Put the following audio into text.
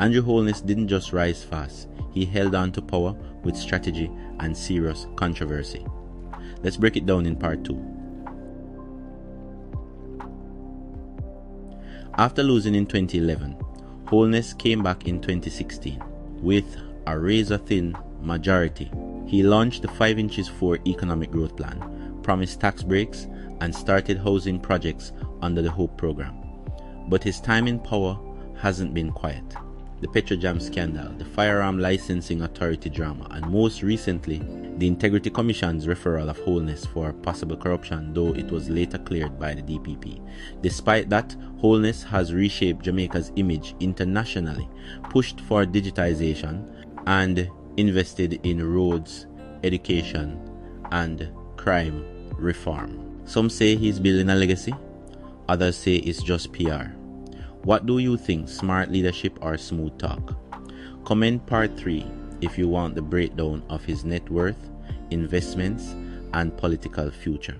Andrew Holness didn't just rise fast, he held on to power with strategy and serious controversy. Let's break it down in part 2. After losing in 2011, Holness came back in 2016 with a razor-thin majority. He launched the 5 inches 4 economic growth plan, promised tax breaks, and started housing projects under the HOPE program. But his time in power hasn't been quiet. The Petrojam scandal, the Firearm Licensing Authority drama, and most recently, the Integrity Commission's referral of Holness for possible corruption, though it was later cleared by the DPP. Despite that, Holness has reshaped Jamaica's image internationally, pushed for digitization, and invested in roads, education, and crime reform. Some say he's building a legacy, others say it's just PR. What do you think, smart leadership or smooth talk? Comment part 3 if you want the breakdown of his net worth, investments, and political future.